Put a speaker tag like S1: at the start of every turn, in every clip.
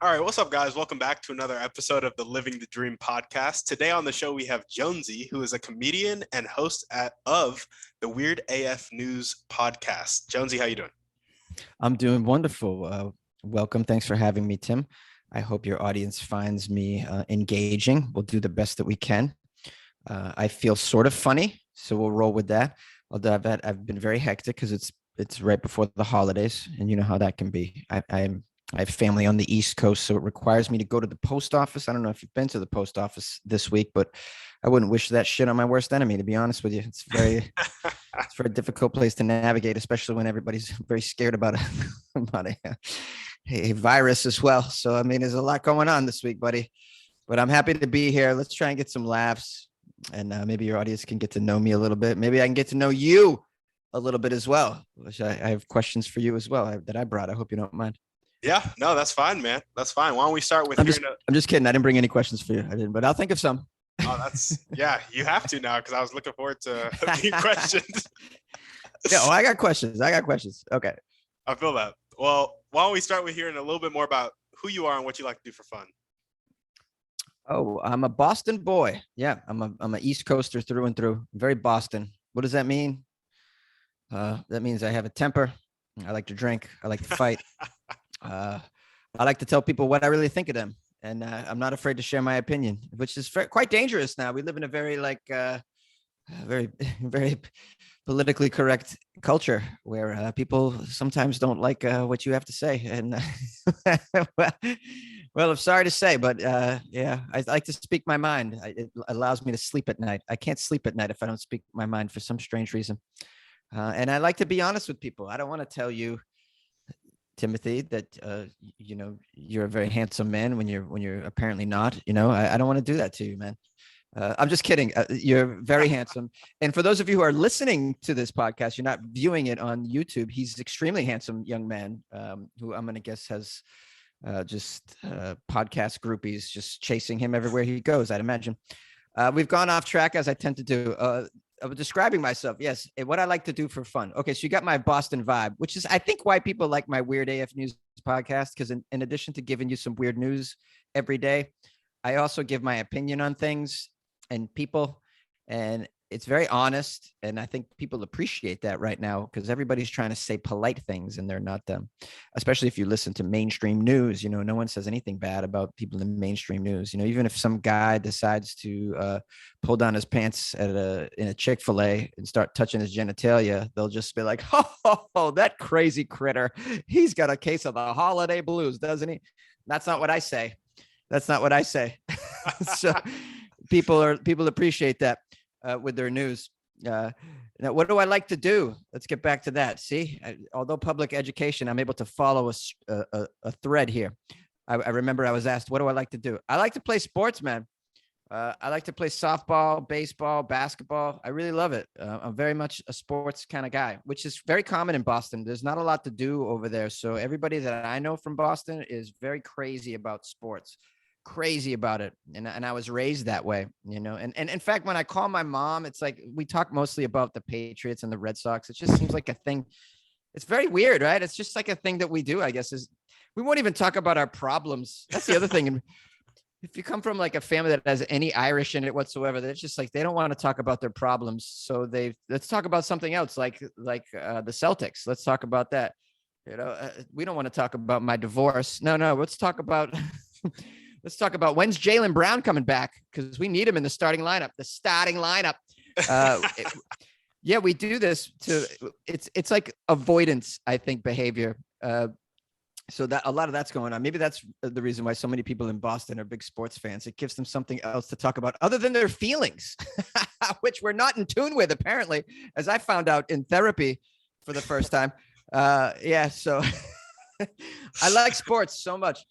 S1: All right, what's up, guys? Welcome back to another episode of the Living the Dream podcast. Today on the show, we have Jonesy, who is a comedian and host of the Weird AF News podcast. Jonesy, how you doing?
S2: I'm doing wonderful. Welcome. Thanks for having me, Tim. I hope your audience finds me engaging. We'll do the best that we can. I feel sort of funny, so we'll roll with that. Although I've been very hectic because it's right before the holidays, and you know how that can be. I have family on the East Coast, so it requires me to go to the post office. I don't know if you've been to the post office this week, but I wouldn't wish that shit on my worst enemy, to be honest with you. It's a very difficult place to navigate, especially when everybody's very scared about a virus as well. So, I mean, there's a lot going on this week, buddy, but I'm happy to be here. Let's try and get some laughs, and maybe your audience can get to know me a little bit. Maybe I can get to know you a little bit as well, which I have questions for you as well that I brought. I hope you don't mind.
S1: Yeah, no, that's fine, man. That's fine. Why don't we start with
S2: I'm just kidding. I didn't bring any questions for you. I didn't, but I'll think of some.
S1: yeah, you have to now because I was looking forward to being questioned.
S2: Yeah, I got questions. Okay.
S1: I feel that. Well, why don't we start with hearing a little bit more about who you are and what you like to do for fun?
S2: Oh, I'm a Boston boy. Yeah, I'm a East Coaster through and through. Very Boston. What does that mean? That means I have a temper. I like to drink. I like to fight. I like to tell people what I really think of them, and I'm not afraid to share my opinion, which is quite dangerous now. We live in a very very very politically correct culture where people sometimes don't like what you have to say, and well, I'm sorry to say, but yeah, I like to speak my mind. It allows me to sleep at night. I can't sleep at night if I don't speak my mind for some strange reason, and I like to be honest with people. I don't want to tell you, Timothy, that you know, you're a very handsome man when you're apparently not. You know, I don't want to do that to you, man. I'm just kidding. You're very handsome. And for those of you who are listening to this podcast, you're not viewing it on YouTube. He's an extremely handsome young man who I'm going to guess has just podcast groupies just chasing him everywhere he goes, I'd imagine. We've gone off track, as I tend to do. Of describing myself, yes, what I like to do for fun. Okay, so you got my Boston vibe, which is, I think, why people like my Weird AF News podcast, because in addition to giving you some weird news every day, I also give my opinion on things and people, and it's very honest, and I think people appreciate that right now because everybody's trying to say polite things and they're not them. Especially if you listen to mainstream news, you know, no one says anything bad about people in mainstream news. You know, even if some guy decides to pull down his pants in a Chick-fil-A and start touching his genitalia, they'll just be like, oh, that crazy critter, he's got a case of the holiday blues, doesn't he? That's not what I say. That's not what I say. So people appreciate that with their news. Now, what do I like to do? Let's get back to that. See, although public education, I'm able to follow a thread here. I remember I was asked, what do I like to do? I like to play sports, man. I like to play softball, baseball, basketball. I really love it. I'm very much a sports kind of guy, which is very common in Boston. There's not a lot to do over there. So everybody that I know from Boston is very crazy about sports, crazy about it. And I was raised that way, you know, and in fact, when I call my mom, it's like, we talk mostly about the Patriots and the Red Sox. It just seems like a thing. It's very weird, right? It's just like a thing that we do, I guess, is we won't even talk about our problems. That's the other thing. And if you come from like a family that has any Irish in it whatsoever, that's just like, they don't want to talk about their problems. So let's talk about something else, like the Celtics. Let's talk about that. You know, we don't want to talk about my divorce. No, let's talk about let's talk about when's Jaylen Brown coming back, because we need him in the starting lineup. Yeah, we do this it's like avoidance, I think, behavior. So that a lot of that's going on. Maybe that's the reason why so many people in Boston are big sports fans. It gives them something else to talk about other than their feelings, which we're not in tune with, apparently, as I found out in therapy for the first time. Yeah, so I like sports so much.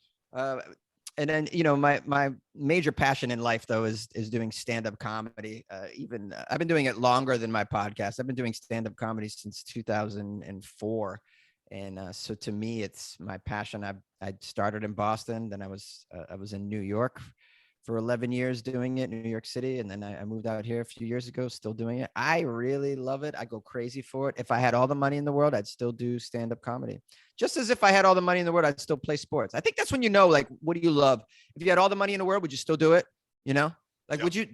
S2: And then, you know, my major passion in life, though, is doing stand-up comedy. I've been doing it longer than my podcast. I've been doing stand-up comedy since 2004. And so to me, it's my passion. I started in Boston, then I was in New York for 11 years doing it in New York City. And then I moved out here a few years ago, still doing it. I really love it. I go crazy for it. If I had all the money in the world, I'd still do stand-up comedy. Just as if I had all the money in the world, I'd still play sports. I think that's when you know, like, what do you love? If you had all the money in the world, would you still do it? You know, like, would you?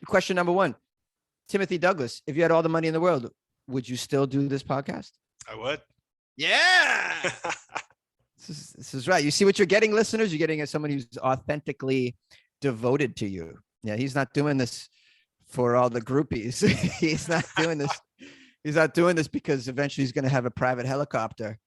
S2: Question number one, Timothy Douglas, if you had all the money in the world, would you still do this podcast?
S1: I would.
S2: Yeah. This is right. You see what you're getting, listeners? You're getting someone who's authentically devoted to you. Yeah, he's not doing this for all the groupies. He's not doing this. He's not doing this because eventually he's going to have a private helicopter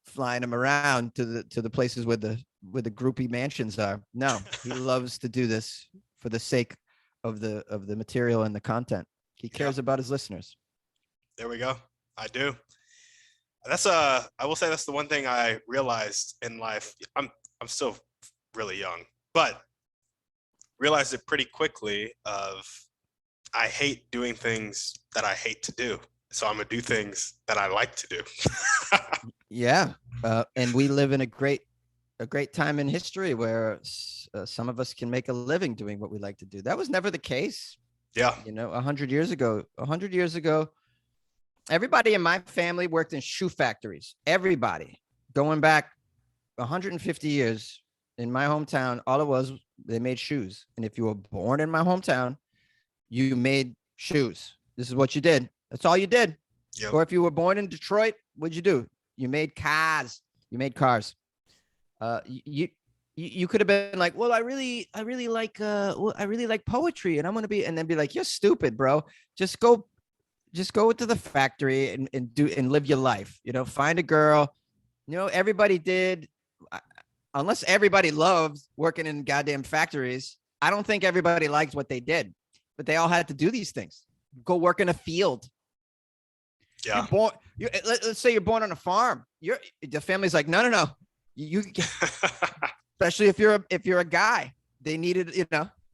S2: flying him around to the places where the groupie mansions are. No, he loves to do this for the sake of the material and the content. He cares about his listeners.
S1: There we go. I do. I will say that's the one thing I realized in life. I'm still really young, but realized it pretty quickly I hate doing things that I hate to do. So I'm gonna do things that I like to do.
S2: Yeah. And we live in a great time in history where some of us can make a living doing what we like to do. That was never the case.
S1: Yeah.
S2: 100 years ago, everybody in my family worked in shoe factories. Everybody going back 150 years in my hometown, all it was, they made shoes. And if you were born in my hometown, you made shoes. This is what you did. That's all you did.
S1: Yep.
S2: Or if you were born in Detroit, what'd you do? You made cars. You could have been like, well, I really like poetry, and I'm gonna be, and then be like, you're stupid, bro. Just go to the factory and live your life. Find a girl. Everybody did. Unless everybody loved working in goddamn factories, I don't think everybody liked what they did, but they all had to do these things. Go work in a field.
S1: Yeah.
S2: Let's say you're born on a farm. The family's like, no. You especially if you're a guy, they needed,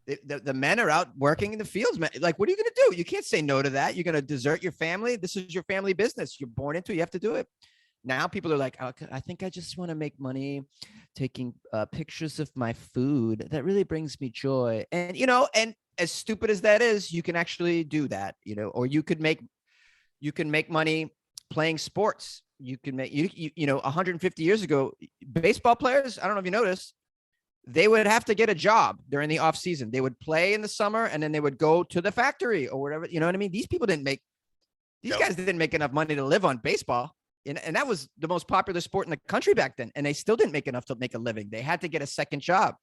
S2: the men are out working in the fields, man. Like, what are you going to do? You can't say no to that. You're going to desert your family. This is your family business. You're born into it. You have to do it. Now people are like, oh, I think I just want to make money taking pictures of my food. That really brings me joy. And, and as stupid as that is, you can actually do that, or you can make money playing sports. You can make, 150 years ago, baseball players, I don't know if you noticed, they would have to get a job during the off season. They would play in the summer and then they would go to the factory or whatever. You know what I mean? These guys didn't make enough money to live on baseball. And that was the most popular sport in the country back then. And they still didn't make enough to make a living. They had to get a second job.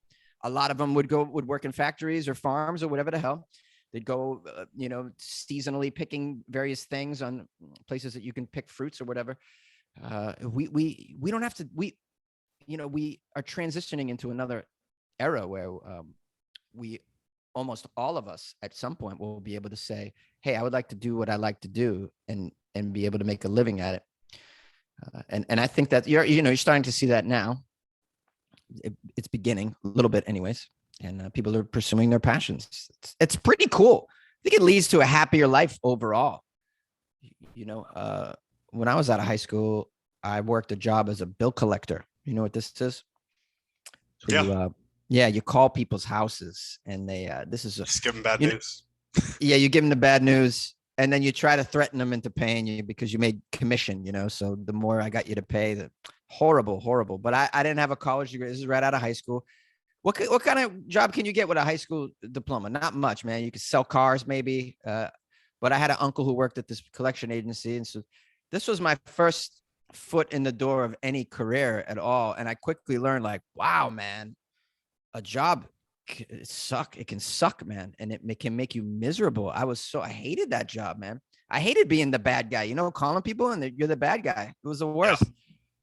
S2: A lot of them would work in factories or farms or whatever the hell. They'd go, seasonally picking various things on places that you can pick fruits or whatever. We don't have to, we are transitioning into another era where we, almost all of us at some point, will be able to say, hey, I would like to do what I like to do and be able to make a living at it. And I think that you're starting to see that now. It's beginning a little bit anyways. And people are pursuing their passions. It's pretty cool. I think it leads to a happier life overall. When I was out of high school, I worked a job as a bill collector. You know what this is? So you call people's houses and
S1: just give them bad news.
S2: You give them the bad news and then you try to threaten them into paying you because you made commission, so the more I got you to pay, the horrible. But I didn't have a college degree. This is right out of high school. What kind of job can you get with a high school diploma? Not much, man. You could sell cars maybe. But I had an uncle who worked at this collection agency. And so this was my first foot in the door of any career at all. And I quickly learned, like, wow, man, a job it can suck, man. And it can make you miserable. I hated that job, man. I hated being the bad guy, calling people and you're the bad guy. It was the worst. Yeah.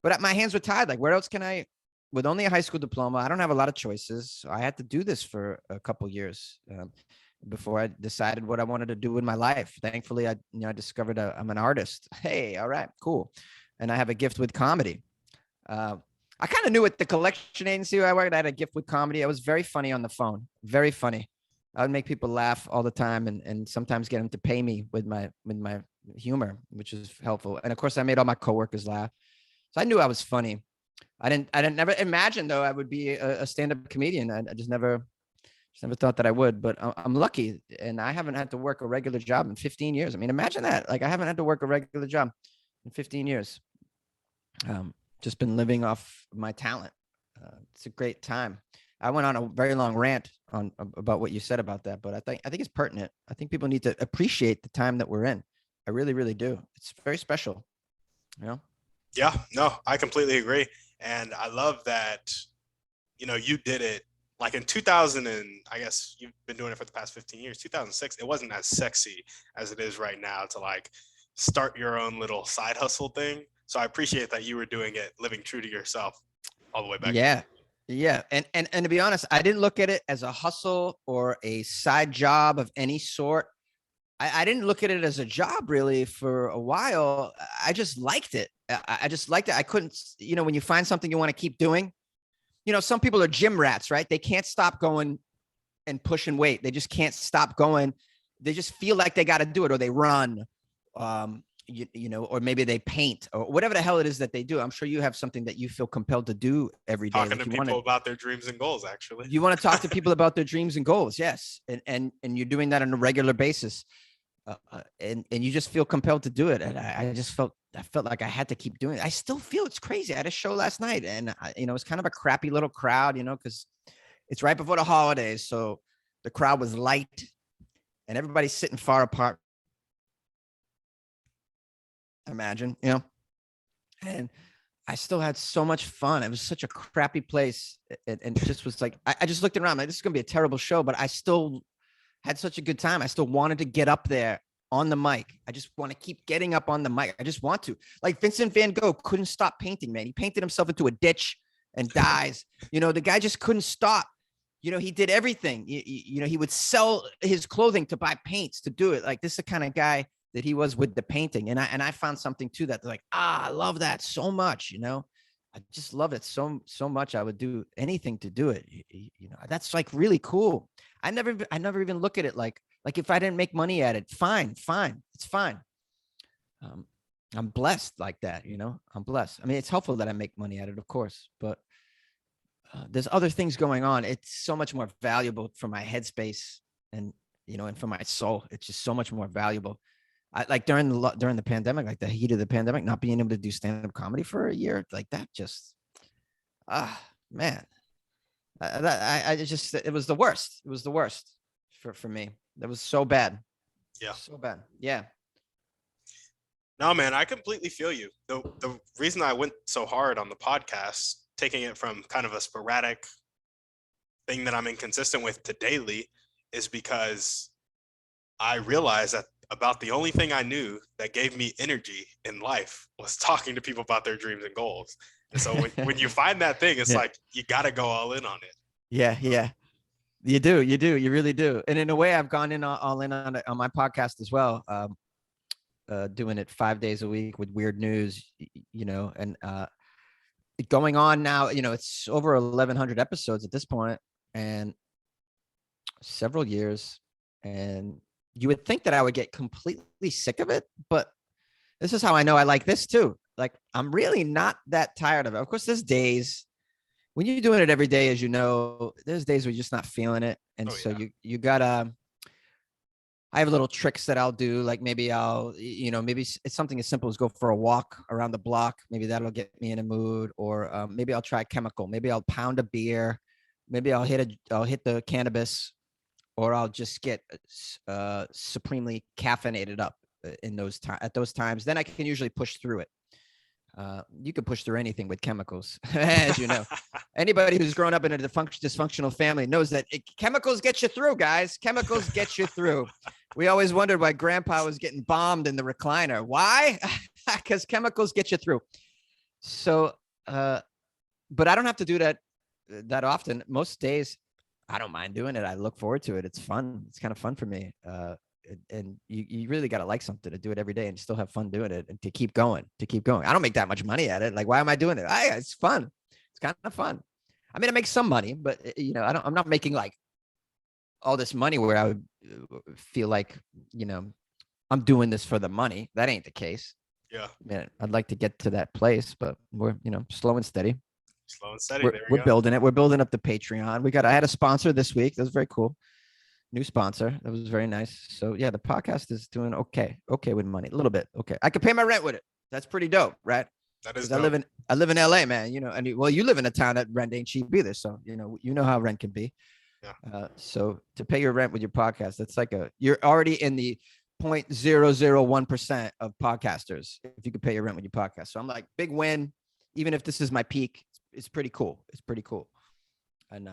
S2: But my hands were tied. Like, where else can I, with only a high school diploma, I don't have a lot of choices. So I had to do this for a couple years before I decided what I wanted to do with my life. Thankfully, I discovered I'm an artist. Hey, all right, cool. And I have a gift with comedy. I kind of knew at the collection agency where I worked, I had a gift with comedy. I was very funny on the phone, very funny. I would make people laugh all the time and sometimes get them to pay me with my humor, which is helpful. And of course, I made all my coworkers laugh. So I knew I was funny. I didn't never imagine though I would be a stand-up comedian. I just never Just never thought that I would, but I'm lucky, and I haven't had to work a regular job in 15 years. I mean, imagine that. Like, I haven't had to work a regular job in 15 years. Just been living off my talent. It's a great time. I went on a very long rant on about what you said about that, but I think it's pertinent. I think people need to appreciate the time that we're in. I really, really do. It's very special. You know?
S1: Yeah, no, I completely agree. And I love that, you did it like in 2000, and I guess you've been doing it for the past 15 years. 2006, it wasn't as sexy as it is right now to like start your own little side hustle thing. So I appreciate that you were doing it, living true to yourself all the way back.
S2: Yeah. Yeah. And to be honest, I didn't look at it as a hustle or a side job of any sort. I didn't look at it as a job really for a while. I just liked it. I just liked it. I couldn't, when you find something you want to keep doing, some people are gym rats, right? They can't stop going and pushing weight. They just can't stop going. They just feel like they got to do it, or they run, or maybe they paint, or whatever the hell it is that they do. I'm sure you have something that you feel compelled to do every day.
S1: Talking to people about their dreams and goals, actually.
S2: You want to talk to people about their dreams and goals. Yes. And you're doing that on a regular basis. And you just feel compelled to do it. And I felt like I had to keep doing it. I still feel it's crazy. I had a show last night, and it was kind of a crappy little crowd, because it's right before the holidays. So the crowd was light and everybody's sitting far apart. Imagine, and I still had so much fun. It was such a crappy place. And it just was like, I just looked around like, this is going to be a terrible show, but I still had such a good time. I still wanted to get up there on the mic. I just want to keep getting up on the mic. I just want to. Like Vincent van Gogh couldn't stop painting, man. He painted himself into a ditch and dies. The guy just couldn't stop. He did everything. He would sell his clothing to buy paints to do it. Like, this is the kind of guy that he was with the painting. And I found something too that like, I love that so much. I just love it so much. I would do anything to do it. That's like really cool. I never even look at it like if I didn't make money at it, fine. It's fine. I'm blessed like that. I'm blessed. I mean, it's helpful that I make money at it, of course, but there's other things going on. It's so much more valuable for my headspace and for my soul. It's just so much more valuable. I like during the pandemic, like the heat of the pandemic, not being able to do stand-up comedy for a year, like that just, man, it was the worst. It was the worst for me. That was so bad.
S1: Yeah.
S2: So bad. Yeah.
S1: No, man, I completely feel you. The reason I went so hard on the podcast, taking it from kind of a sporadic thing that I'm inconsistent with to daily, is because I realized that about the only thing I knew that gave me energy in life was talking to people about their dreams and goals. And so when you find that thing, it's like, you got to go all in on it.
S2: Yeah. Yeah. You do. You really do. And in a way, I've gone in all in on my podcast as well. Doing it 5 days a week with weird news, and going on now, it's over 1,100 episodes at this point and several years. And you would think that I would get completely sick of it, but this is how I know I like this too. Like, I'm really not that tired of it. Of course, there's days when you're doing it every day, as there's days where you're just not feeling it. And you gotta, I have little tricks that I'll do. Like maybe maybe it's something as simple as go for a walk around the block. Maybe that'll get me in a mood, or maybe I'll try chemical. Maybe I'll pound a beer. Maybe I'll hit the cannabis, or I'll just get supremely caffeinated up at those times. Then I can usually push through it. You can push through anything with chemicals, as you know. Anybody who's grown up in a dysfunctional family knows that chemicals get you through, guys. Chemicals get you through. We always wondered why Grandpa was getting bombed in the recliner. Why? Because chemicals get you through. So, but I don't have to do that often. Most days, I don't mind doing it. I look forward to it. It's fun. It's kind of fun for me. And you really got to like something to do it every day and still have fun doing it and to keep going. I don't make that much money at it. Like, why am I doing it? It's fun. It's kind of fun. I mean, I make some money, but I'm not making like all this money where I would feel like, I'm doing this for the money. That ain't the case.
S1: Yeah.
S2: Man, I'd like to get to that place, but we're, slow and steady.
S1: Slow and steady.
S2: We're
S1: There we
S2: we're
S1: go.
S2: building it. We're building up the Patreon. I had a sponsor this week. That was very cool. New sponsor. That was very nice. So yeah, the podcast is doing okay. Okay with money. A little bit. Okay. I could pay my rent with it. That's pretty dope, right?
S1: That is
S2: Because
S1: dope.
S2: I live in LA, man. You know, and well, you live in a town that rent ain't cheap either. So you know how rent can be.
S1: Yeah.
S2: So to pay your rent with your podcast, that's like you're already in the 0.001% of podcasters if you could pay your rent with your podcast. So I'm like, big win. Even if this is my peak, it's pretty cool. It's pretty cool. And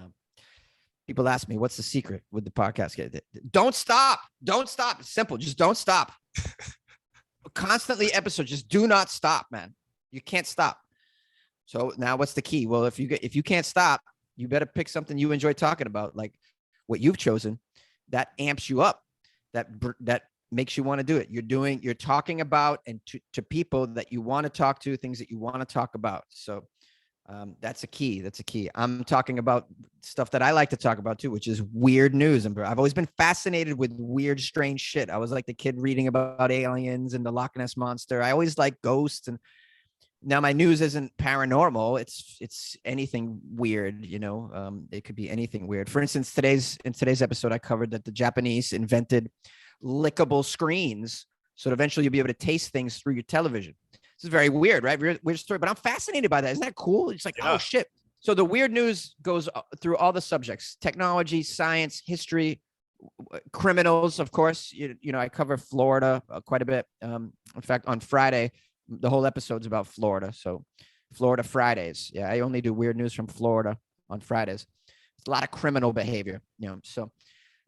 S2: people ask me, what's the secret with the podcast? Don't stop. Don't stop. It's simple. Just don't stop. Constantly episodes. Just do not stop, man. You can't stop. So now what's the key? Well, if you can't stop, you better pick something you enjoy talking about, like what you've chosen that amps you up, that makes you want to do it. You're talking about and to people that you want to talk to, things that you want to talk about. So that's a key. That's a key. I'm talking about stuff that I like to talk about too, which is weird news. And I've always been fascinated with weird, strange shit. I was like the kid reading about aliens and the Loch Ness monster. I always like ghosts. And now my news isn't paranormal. It's anything weird. It could be anything weird. For instance, in today's episode, I covered that the Japanese invented lickable screens, so eventually you'll be able to taste things through your television. This is very weird, right? Weird story, but I'm fascinated by that. Isn't that cool? It's like, oh shit. So the weird news goes through all the subjects: technology, science, history, criminals, of course. I cover Florida quite a bit. In fact, on Friday, the whole episode's about Florida. So Florida Fridays. Yeah, I only do weird news from Florida on Fridays. It's a lot of criminal behavior, so.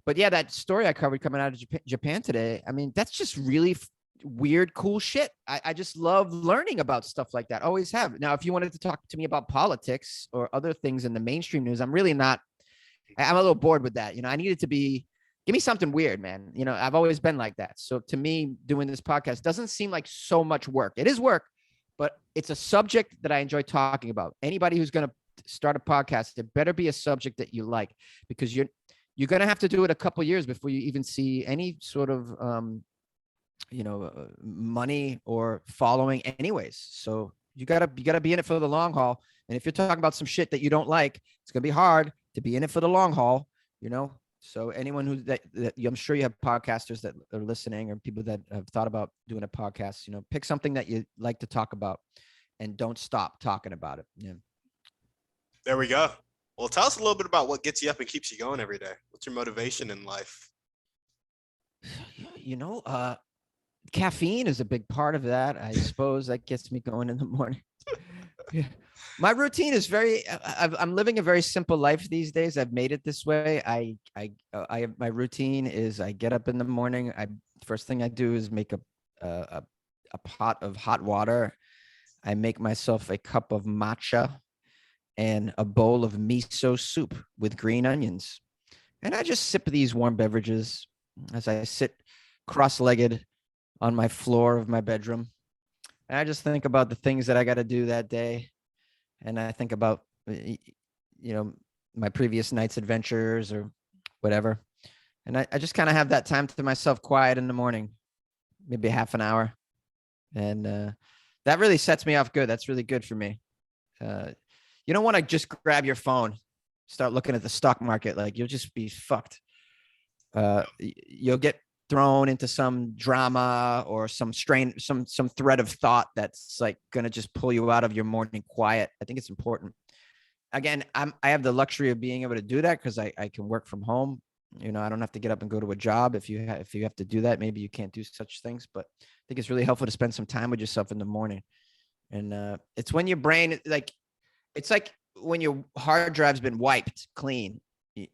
S2: But yeah, that story I covered coming out of Japan today, I mean, that's just really weird, cool shit. I just love learning about stuff like that. Always have. Now, if you wanted to talk to me about politics or other things in the mainstream news, I'm really not. I'm a little bored with that. I needed to be, give me something weird, man. I've always been like that. So to me, doing this podcast doesn't seem like so much work. It is work, but it's a subject that I enjoy talking about. Anybody who's going to start a podcast, it better be a subject that you like, because you're going to have to do it a couple of years before you even see any sort of, money or following anyways. So you gotta be in it for the long haul. And if you're talking about some shit that you don't like, it's going to be hard to be in it for the long haul, So anyone that I'm sure you have podcasters that are listening, or people that have thought about doing a podcast, pick something that you like to talk about and don't stop talking about it. Yeah.
S1: There we go. Well, tell us a little bit about what gets you up and keeps you going every day. What's your motivation in life?
S2: Caffeine is a big part of that. I suppose that gets me going in the morning. Yeah. My routine is I'm living a very simple life these days. I've made it this way. My routine is I get up in the morning. First thing I do is make a pot of hot water. I make myself a cup of matcha and a bowl of miso soup with green onions. And I just sip these warm beverages as I sit cross-legged on my floor of my bedroom. And I just think about the things that I got to do that day. And I think about, my previous night's adventures or whatever. And I just kind of have that time to myself, quiet in the morning, maybe half an hour. And that really sets me off good. That's really good for me. You don't want to just grab your phone, start looking at the stock market. Like, you'll just be fucked. You'll get thrown into some drama or some thread of thought that's like going to just pull you out of your morning quiet. I think it's important. Again, I have the luxury of being able to do that because I can work from home. I don't have to get up and go to a job. If you have to do that, maybe you can't do such things, but I think it's really helpful to spend some time with yourself in the morning. And it's when your brain, it's like when your hard drive's been wiped clean, so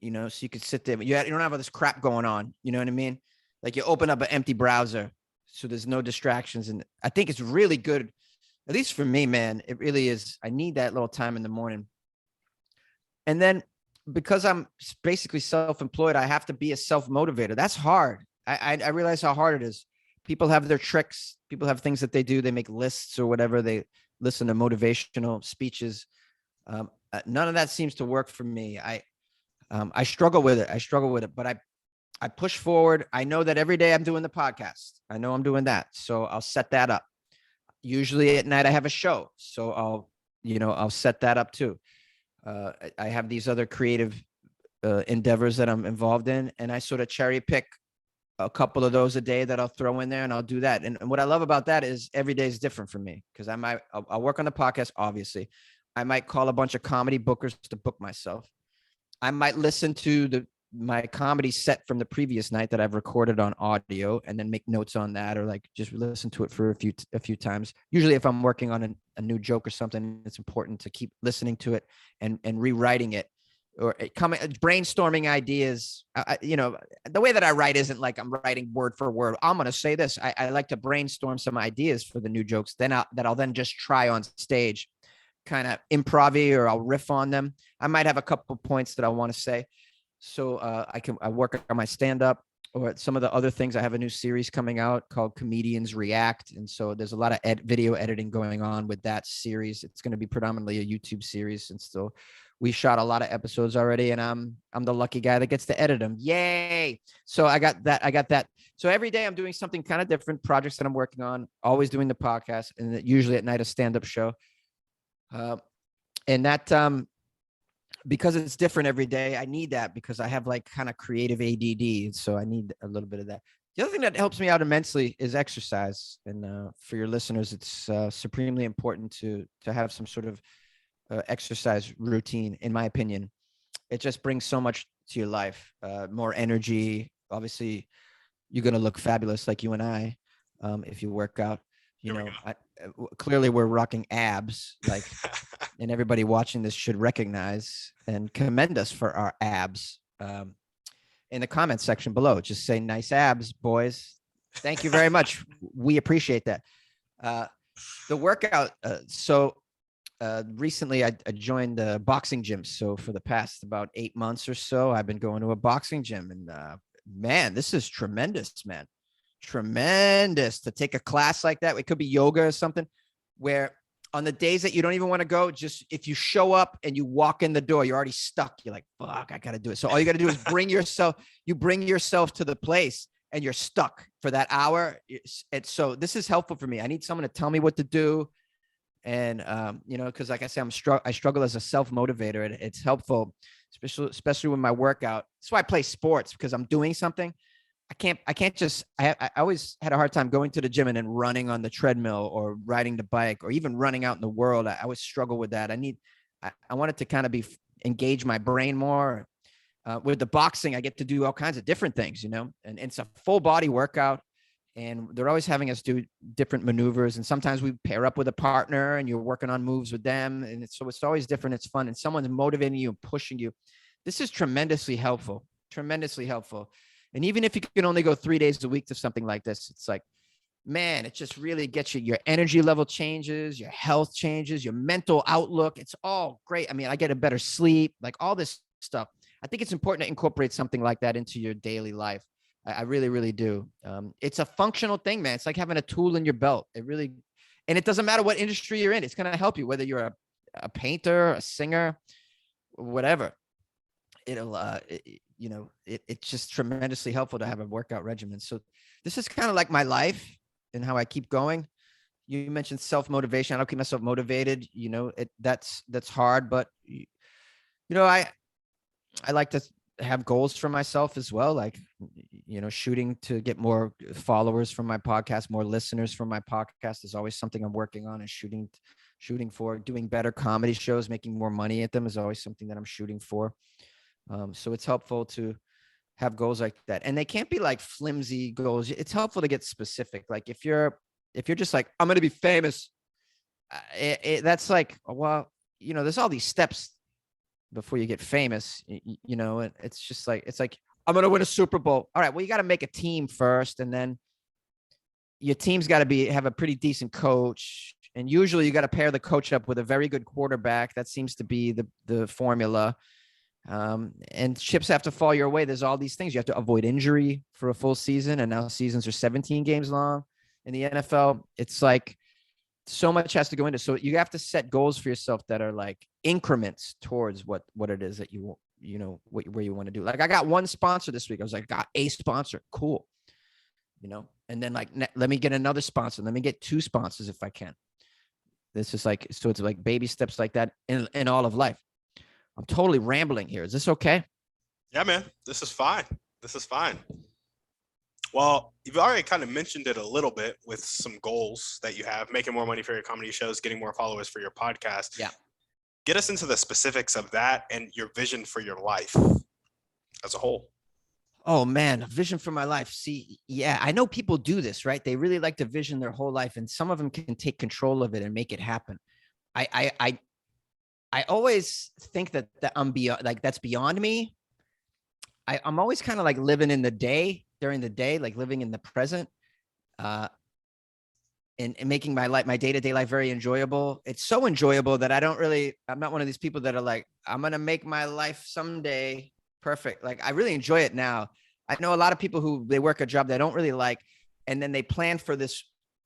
S2: you could sit there, but you don't have all this crap going on. You know what I mean? Like, you open up an empty browser, so there's no distractions. And I think it's really good, at least for me, man. It really is. I need that little time in the morning. And then because I'm basically self-employed, I have to be a self-motivator. That's hard. I realize how hard it is. People have their tricks. People have things that they do. They make lists or whatever. They listen to motivational speeches. None of that seems to work for me. I struggle with it. But I push forward. I know that every day I'm doing the podcast. I know I'm doing that. So I'll set that up. Usually at night I have a show. So I'll I'll set that up too. I have these other creative endeavors that I'm involved in, and I sort of cherry pick a couple of those a day that I'll throw in there, and I'll do that. And what I love about that is every day is different for me, because I'll work on the podcast. Obviously, I might call a bunch of comedy bookers to book myself. I might listen to my comedy set from the previous night that I've recorded on audio, and then make notes on that, or like just listen to it for a few times. Usually if I'm working on a new joke or something, it's important to keep listening to it and rewriting it, or brainstorming ideas. The way that I write isn't like I'm writing word for word. I'm going to say this. I like to brainstorm some ideas for the new jokes. Then I'll then just try on stage, kind of improv, or I'll riff on them. I might have a couple points that I want to say. So I work on my stand-up, or some of the other things. I have a new series coming out called Comedians React. And so there's a lot of video editing going on with that series. It's going to be predominantly a YouTube series. And still, we shot a lot of episodes already, and I'm the lucky guy that gets to edit them. Yay. So I got that. So every day I'm doing something kind of different, projects that I'm working on, always doing the podcast, and usually at night, a stand-up show. And that, because it's different every day, I need that, because I have like kind of creative ADD. So I need a little bit of that. The other thing that helps me out immensely is exercise. And for your listeners, it's supremely important to have some sort of exercise routine, in my opinion. It just brings so much to your life, more energy. Obviously, you're going to look fabulous like you and I, if you work out. Clearly we're rocking abs, like, and everybody watching this should recognize and commend us for our abs. In the comment section below, just say nice abs, boys. Thank you very much. We appreciate that. The workout. Recently I joined the boxing gym. So for the past about 8 months or so, I've been going to a boxing gym, and man, this is tremendous, man. Tremendous to take a class like that. It could be yoga or something, where on the days that you don't even want to go, just if you show up and you walk in the door, you're already stuck. You're like, fuck, I got to do it. So all you got to do is bring yourself to the place, and you're stuck for that hour. And so this is helpful for me. I need someone to tell me what to do. And, because like I said, I struggle as a self-motivator, and it's helpful, especially with my workout. That's why I play sports, because I'm doing something. I can't just, I always had a hard time going to the gym and then running on the treadmill or riding the bike or even running out in the world. I always struggle with that. I wanted to kind of engage my brain more. With the boxing, I get to do all kinds of different things, and it's a full body workout, and they're always having us do different maneuvers. And sometimes we pair up with a partner and you're working on moves with them. And so it's always different. It's fun. And someone's motivating you and pushing you. This is tremendously helpful. And even if you can only go 3 days a week to something like this, it's like, man, it just really gets you. Your energy level changes, your health changes, your mental outlook. It's all great. I mean, I get a better sleep, like all this stuff. I think it's important to incorporate something like that into your daily life. I really, really do. It's a functional thing, man. It's like having a tool in your belt. And it doesn't matter what industry you're in. It's going to help you, whether you're a painter, a singer, whatever. It's just tremendously helpful to have a workout regimen. So this is kind of like my life and how I keep going. You mentioned self-motivation. I don't keep myself motivated. That's hard, but I like to have goals for myself as well. Like, shooting to get more followers from my podcast, more listeners from my podcast is always something I'm working on, and shooting for. Doing better comedy shows, making more money at them is always something that I'm shooting for. So it's helpful to have goals like that, and they can't be like flimsy goals. It's helpful to get specific. Like if you're just like, I'm going to be famous, that's like, well, there's all these steps before you get famous, and it's just like, I'm going to win a Super Bowl. All right, well, you got to make a team first, and then your team's got to have a pretty decent coach. And usually you got to pair the coach up with a very good quarterback. That seems to be the formula. And chips have to fall your way. There's all these things. You have to avoid injury for a full season. And now seasons are 17 games long in the NFL. It's like so much has to go into. So you have to set goals for yourself that are like increments towards what it is that where you want to do. Like I got one sponsor this week. I was like, got a sponsor. Cool. And then like, let me get another sponsor. Let me get 2 sponsors if I can. This is like, so it's like baby steps like that in all of life. I'm totally rambling here. Is this okay?
S1: Yeah, man, this is fine. This is fine. Well, you've already kind of mentioned it a little bit with some goals that you have, making more money for your comedy shows, getting more followers for your podcast.
S2: Yeah.
S1: Get us into the specifics of that and your vision for your life as a whole.
S2: Oh man, a vision for my life. See, yeah, I know people do this, right? They really like to vision their whole life, and some of them can take control of it and make it happen. I always think that I'm beyond, like that's beyond me. I'm always kind of like living in the day, during the day, like living in the present, uh, and making my life, my day-to-day life very enjoyable. It's so enjoyable that I'm not one of these people that are like, I'm going to make my life someday perfect. Like I really enjoy it now. I know a lot of people who they work a job they don't really like, and then they plan for this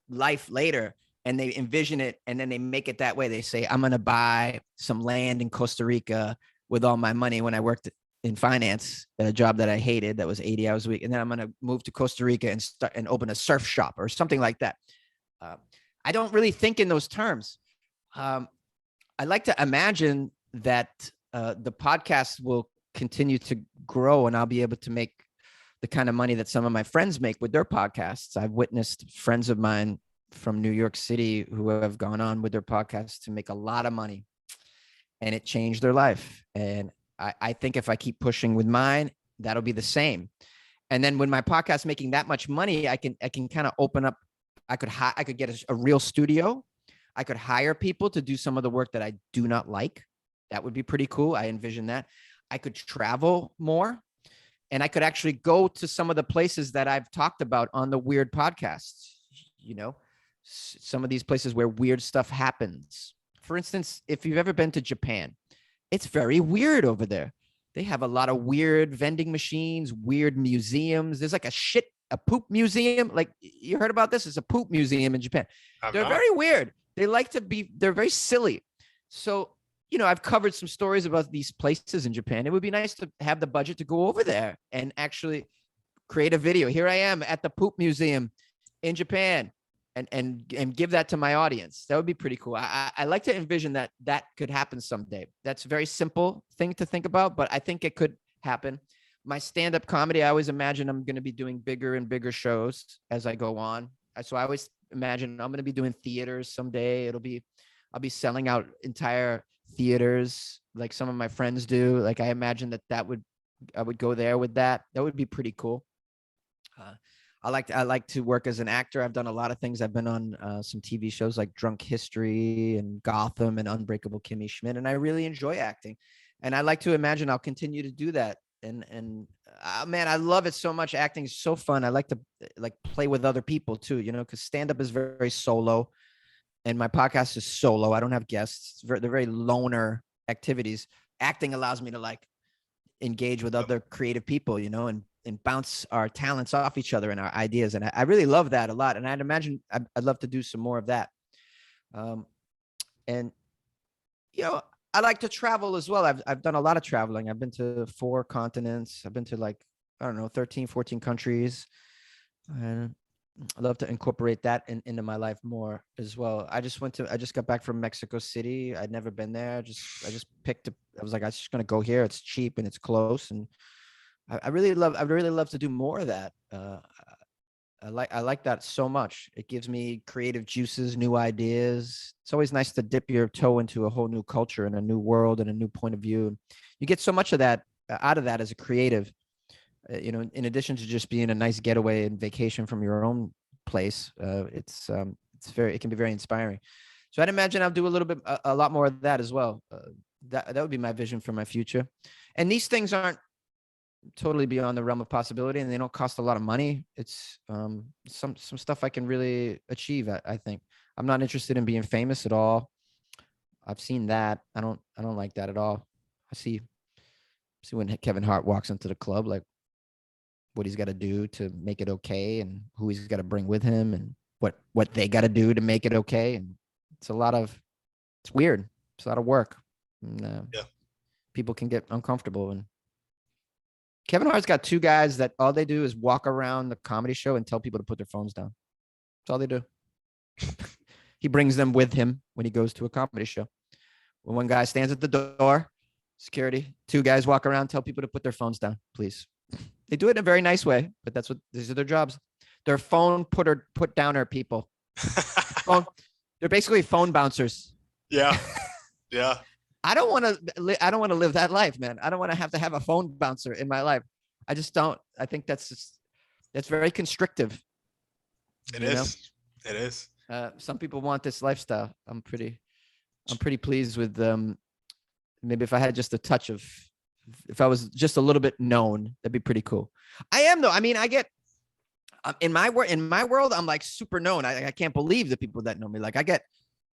S2: life later and they envision it and then they make it that way. They say, I'm going to buy some land in Costa Rica with all my money when I worked in finance at a job that I hated that was 80 hours a week. And then I'm going to move to Costa Rica and start and open a surf shop or something like that. I don't really think in those terms. I like to imagine that the podcast will continue to grow and I'll be able to make the kind of money that some of my friends make with their podcasts. I've witnessed friends of mine from New York City who have gone on with their podcasts to make a lot of money, and it changed their life. And I think if I keep pushing with mine, that'll be the same. And then when my podcast making that much money, I can kind of open up. I could get a real studio. I could hire people to do some of the work that I do not like. That would be pretty cool. I envision that. I could travel more, and I could actually go to some of the places that I've talked about on the weird podcasts, you know, some of these places where weird stuff happens. For instance, if you've ever been to Japan, it's very weird over there. They have a lot of weird vending machines, weird museums. There's like a poop museum. Like you heard about this? It's a poop museum in Japan. They're very weird. They're very silly. So, you know, I've covered some stories about these places in Japan. It would be nice to have the budget to go over there and actually create a video. Here I am at the poop museum in Japan and give that to my audience. That would be pretty cool. I like to envision that could happen someday. That's a very simple thing to think about, but I think it could happen. My stand-up comedy, I always imagine I'm going to be doing bigger and bigger shows as I go on. So I always imagine I'm going to be doing theaters someday. I'll be selling out entire theaters like some of my friends do. Like I imagine I would go there with that. That would be pretty cool. I like to work as an actor. I've done a lot of things. I've been on some TV shows like Drunk History and Gotham and Unbreakable Kimmy Schmidt, and I really enjoy acting. And I like to imagine I'll continue to do that. And man, I love it so much. Acting is so fun. I like to play with other people too, you know, because stand-up is very, very solo, and my podcast is solo. I don't have guests. They're very loner activities. Acting allows me to like engage with other creative people, you know, and bounce our talents off each other and our ideas. And I really love that a lot. And I'd imagine I'd love to do some more of that. And, you know, I like to travel as well. I've done a lot of traveling. I've been to 4 continents. I've been to like, I don't know, 13, 14 countries. And I love to incorporate that into my life more as well. I just got back from Mexico City. I'd never been there. I just picked up, I was like, I'm just going to go here. It's cheap and it's close. And I really love to do more of that. I like that so much. It gives me creative juices, new ideas. It's always nice to dip your toe into a whole new culture and a new world and a new point of view. You get so much of that out of that as a creative, you know, in addition to just being a nice getaway and vacation from your own place. It can be very inspiring. So I'd imagine I'll do a lot more of that as well. That would be my vision for my future. And these things aren't totally beyond the realm of possibility, and they don't cost a lot of money. It's some stuff I can really achieve. I think I'm not interested in being famous at all. I've seen that. I don't like that at all. I see when Kevin Hart walks into the club, like what he's got to do to make it okay, and who he's got to bring with him, and what they got to do to make it okay. And it's weird. It's a lot of work. And, people can get uncomfortable. And Kevin Hart's got 2 guys that all they do is walk around the comedy show and tell people to put their phones down. That's all they do. he brings them with him when he goes to a comedy show. When one guy stands at the door, security, two guys walk around, tell people to put their phones down, please. They do it in a very nice way, but these are their jobs. They're phone put downer people. They're basically phone bouncers.
S1: Yeah. Yeah.
S2: I don't want to live that life, man. I don't want to have a phone bouncer in my life. I just don't. I think that's very constrictive.
S1: It is. It is.
S2: Some people want this lifestyle. I'm pretty pleased with maybe if I had just a touch of, if I was just a little bit known, that'd be pretty cool. I am though. I mean, I get in my world, I'm like super known. I can't believe the people that know me. Like I get,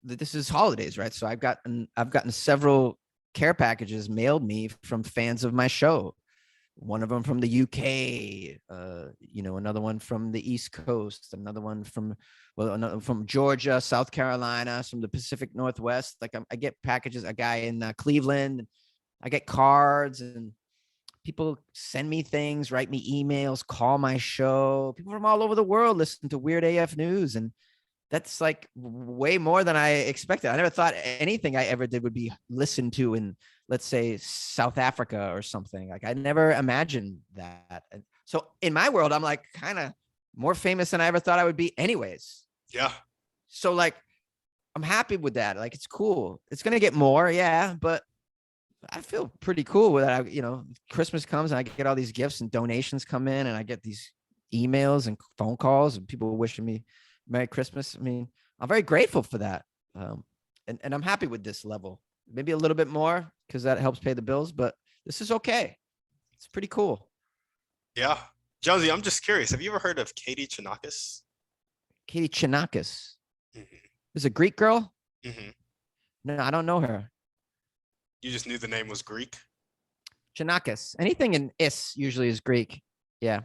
S2: this is holidays, right? So I've gotten several care packages mailed me from fans of my show. One of them from the UK, another one from the East Coast, another one from Georgia, South Carolina, from the Pacific Northwest. Like I get packages, a guy in Cleveland. I get cards, and people send me things, write me emails, call my show. People from all over the world listen to Weird AF News, and that's like way more than I expected. I never thought anything I ever did would be listened to in, let's say, South Africa or something. Like I never imagined that. And so in my world, I'm like kind of more famous than I ever thought I would be anyways.
S1: Yeah.
S2: So like, I'm happy with that. Like, it's cool. It's going to get more. Yeah. But I feel pretty cool with that. Christmas comes and I get all these gifts and donations come in, and I get these emails and phone calls and people wishing me Merry Christmas. I mean, I'm very grateful for that. And I'm happy with this level. Maybe a little bit more because that helps pay the bills, but this is okay. It's pretty cool.
S1: Yeah. Jonesy, I'm just curious. Have you ever heard of Greekchanakis?
S2: Greekchanakis.
S1: Mm-hmm.
S2: Is a Greek girl?
S1: Mm-hmm.
S2: No, I don't know her.
S1: You just knew the name was Greek?
S2: Chanakis. Anything in is usually is Greek. Yeah.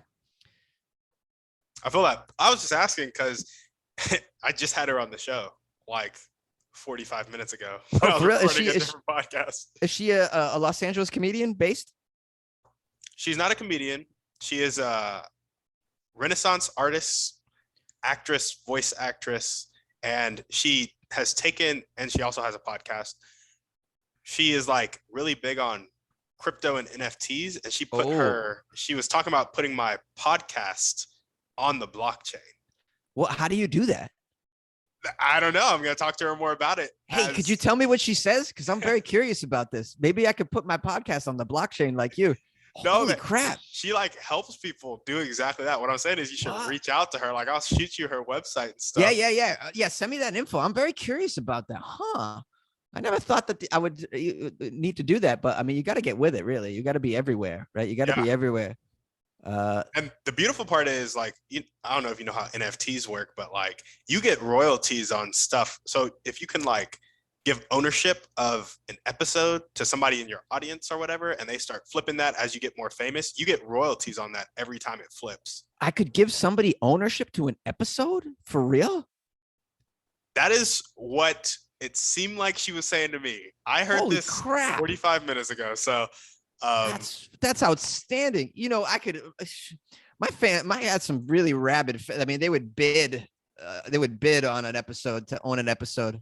S1: I feel that. I was just asking because I just had her on the show like 45 minutes ago.
S2: Oh, for real? Is she,
S1: a different podcast.
S2: Is she a Los Angeles comedian based?
S1: She's not a comedian. She is a Renaissance artist, actress, voice actress, and she has taken, and she also has a podcast. She is like really big on crypto and NFTs, and she was talking about putting my podcast on the blockchain.
S2: Well, how do you do that?
S1: I don't know. I'm going to talk to her more about it.
S2: Hey, could you tell me what she says? Because I'm very curious about this. Maybe I could put my podcast on the blockchain like you. Holy crap.
S1: She like helps people do exactly that. What I'm saying is you should reach out to her. Like I'll shoot you her website and stuff.
S2: Yeah. Send me that info. I'm very curious about that. Huh. I never thought that I would need to do that, but I mean, you got to get with it, really. You got to be everywhere, right? You got to be everywhere.
S1: And the beautiful part is like, I don't know if you know how NFTs work, but like you get royalties on stuff. So if you can like give ownership of an episode to somebody in your audience or whatever, and they start flipping that as you get more famous, you get royalties on that every time it flips.
S2: I could give somebody ownership to an episode? For real?
S1: That is what it seemed like she was saying to me. I heard this 45 minutes ago. So
S2: that's outstanding. I could, I had some really rabid, I mean, they would bid on an episode to own an episode,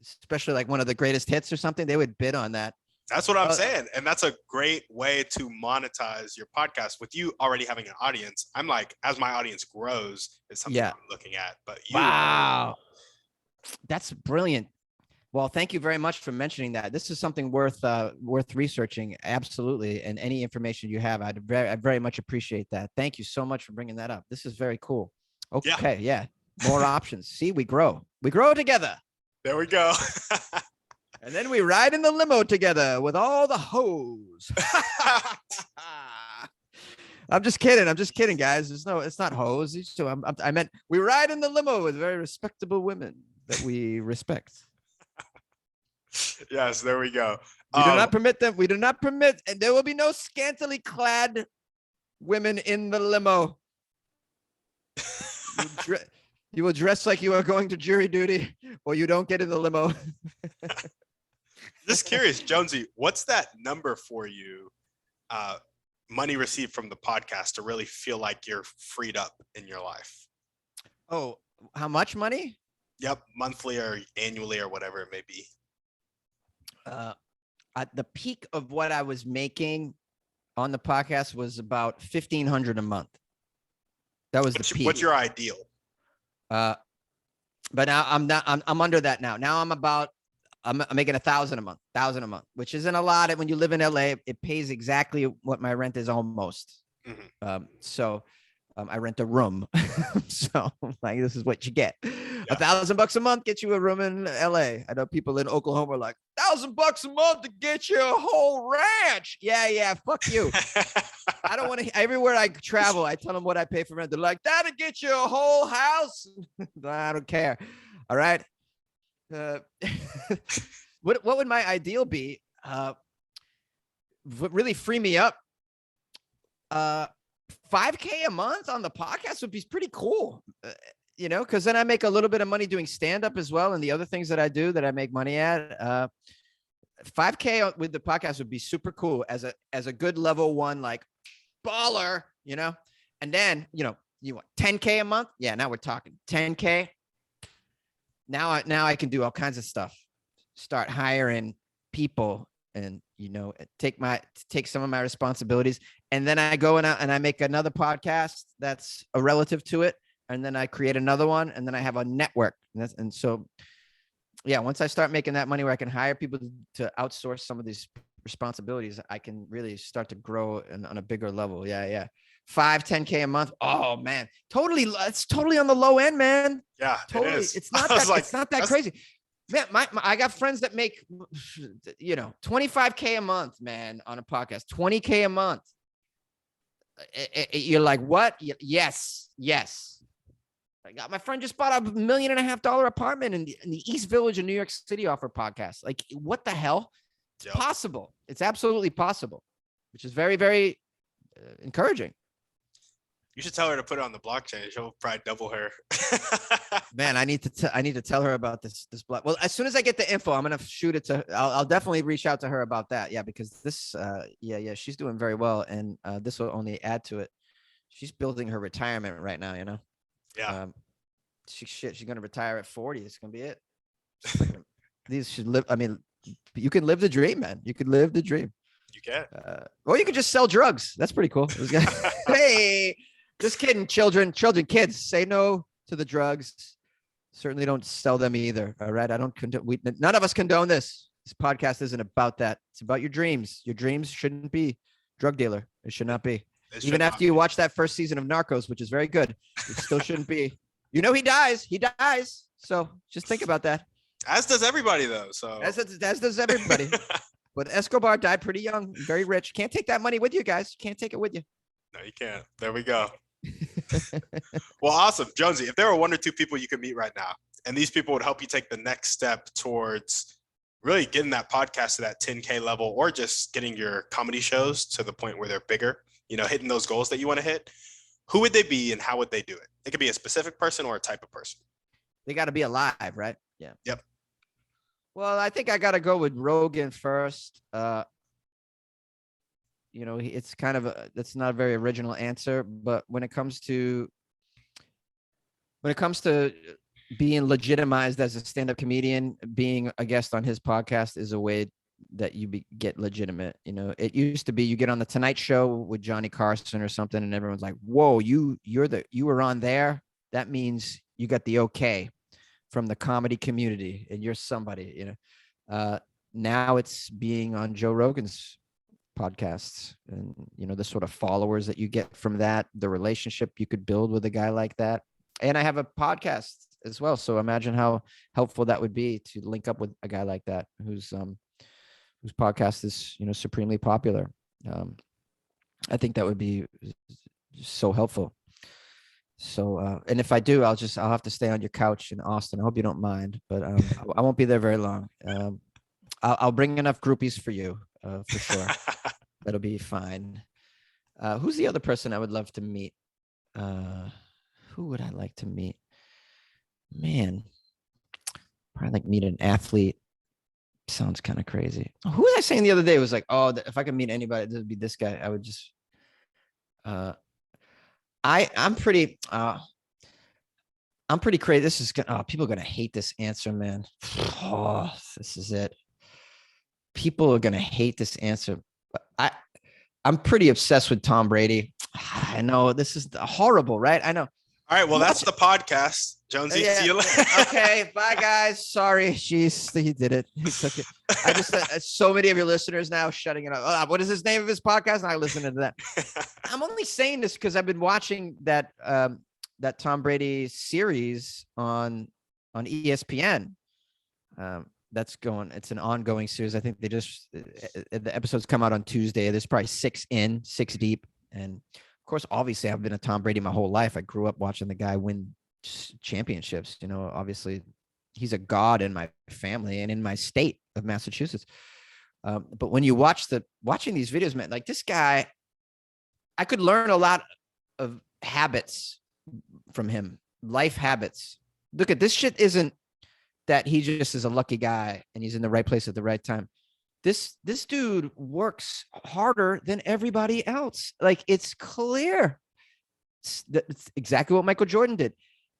S2: especially like one of the greatest hits or something. They would bid on that.
S1: That's what I'm saying. And that's a great way to monetize your podcast with you already having an audience. I'm like, as my audience grows, it's something I'm looking at, but
S2: wow, that's brilliant. Well, thank you very much for mentioning that. This is something worth researching. Absolutely. And any information you have, I very much appreciate that. Thank you so much for bringing that up. This is very cool. Okay. Yeah. More options. See, we grow together.
S1: There we go.
S2: And then we ride in the limo together with all the hoes. I'm just kidding, guys. It's not hoes. I meant we ride in the limo with very respectable women that we respect.
S1: Yes, there we go.
S2: We do not permit them. We do not permit, and there will be no scantily clad women in the limo. You will dress like you are going to jury duty, or you don't get in the limo.
S1: Just curious, Jonesy, what's that number for you? Money received from the podcast to really feel like you're freed up in your life.
S2: Oh, how much money?
S1: Yep, monthly or annually or whatever it may be.
S2: At the peak of what I was making on the podcast was about $1,500 a month. That was the peak.
S1: What's your ideal?
S2: But now I'm not. I'm under that now. Now I'm making $1,000 a month, which isn't a lot. When you live in LA, it pays exactly what my rent is almost. So I rent a room. So like, this is what you get. Yeah. $1,000 a month gets you a room in LA. I know people in Oklahoma are like, $1,000 a month to get you a whole ranch. Yeah. Fuck you. I don't want to. Everywhere I travel, I tell them what I pay for rent. They're like, that'll get you a whole house. I don't care. All right. What would my ideal be? What really free me up? $5K a month on the podcast would be pretty cool. Because then I make a little bit of money doing stand-up as well, and the other things that I do that I make money at. $5K with the podcast would be super cool as a good level one, like baller, and then you want $10K a month. Yeah, now we're talking $10K. Now I can do all kinds of stuff. Start hiring people, and take some of my responsibilities, and then I go and I make another podcast that's a relative to it, and then I create another one, and then I have a network, and so yeah, once I start making that money where I can hire people to outsource some of these responsibilities, I can really start to grow on a bigger level. Yeah. 5-10K a month. Oh man, totally. It's totally on the low end, man.
S1: Yeah,
S2: totally.
S1: It is.
S2: It's not that. It's not that crazy. Man, I got friends that make, 25K a month, man, on a podcast. 20K a month. You're like, what? Yes. My friend just bought $1.5 million apartment in the East Village of New York City off her podcast. Like, what the hell? It's possible. It's absolutely possible, which is very, very encouraging.
S1: You should tell her to put it on the blockchain. She'll probably double her.
S2: Man, I need to tell her about this block. Well, as soon as I get the info, I'm gonna shoot it to. I'll definitely reach out to her about that. Yeah, because this, she's doing very well, and this will only add to it. She's building her retirement right now.
S1: Yeah.
S2: She's gonna retire at 40. It's gonna be it. These should live. I mean, you can live the dream, man. You could live the dream.
S1: You can.
S2: Or you could just sell drugs. That's pretty cool. Hey, just kidding, kids, say no to the drugs. Certainly don't sell them either. All right. I don't condone. None of us condone this. This podcast isn't about that. It's about your dreams. Your dreams shouldn't be drug dealer. It should not be. Even after you watch that first season of Narcos, which is very good, it still shouldn't be. He dies. So just think about that.
S1: As does everybody, though. So
S2: as does everybody. But Escobar died pretty young, very rich. Can't take that money with you, guys. Can't take it with you.
S1: No, you can't. There we go. Well, awesome. Jonesy, if there were 1 or 2 people you could meet right now, and these people would help you take the next step towards really getting that podcast to that 10K level, or just getting your comedy shows to the point where they're bigger, hitting those goals that you want to hit, who would they be and how would they do it? It could be a specific person or a type of person.
S2: They got to be alive, right? Yeah.
S1: Yep.
S2: Well, I think I got to go with Rogan first. It's kind of that's not a very original answer, but when it comes to being legitimized as a stand-up comedian, being a guest on his podcast is a way that you get legitimate. It used to be you get on the Tonight Show with Johnny Carson or something, and everyone's like, "Whoa, you were on there. That means you got the okay from the comedy community, and you're somebody." Now it's being on Joe Rogan's podcasts, and the sort of followers that you get from that, the relationship you could build with a guy like that. And I have a podcast as well, so imagine how helpful that would be to link up with a guy like that whose podcast is supremely popular. I think that would be so helpful. So and if I do, I'll have to stay on your couch in Austin. I hope you don't mind, but I won't be there very long. I'll bring enough groupies for you, for sure. That'll be fine. Who's the other person I would love to meet? Who would I like to meet? Man, probably like meet an athlete. Sounds kind of crazy. Who was I saying the other day? It was like, oh, if I could meet anybody, it would be this guy. I would just, I'm pretty, I'm pretty crazy. This is gonna, people are gonna hate this answer, man. Oh, this is it. People are gonna hate this answer. I'm pretty obsessed with Tom Brady. I know this is horrible, right? I know.
S1: All right, well, that's
S2: Watch
S1: the podcast, Jonesy.
S2: Yeah.
S1: See you later.
S2: Okay. Bye, guys. Sorry. He did it. He took it. I just so many of your listeners now shutting it up. Oh, what is his name of his podcast? And I listen to that. I'm only saying this because I've been watching that that Tom Brady series on ESPN. That's going. It's an ongoing series. I think they just the episodes come out on Tuesday. There's probably 6 deep, and of course, obviously, I've been a Tom Brady my whole life. I grew up watching the guy win championships. You know, obviously, he's a god in my family and in my state of Massachusetts. But when you watching these videos, man, like this guy, I could learn a lot of habits from him, life habits. Look at this shit. Isn't that he just is a lucky guy and he's in the right place at the right time. This dude works harder than everybody else. Like, it's clear. It's exactly what Michael Jordan did.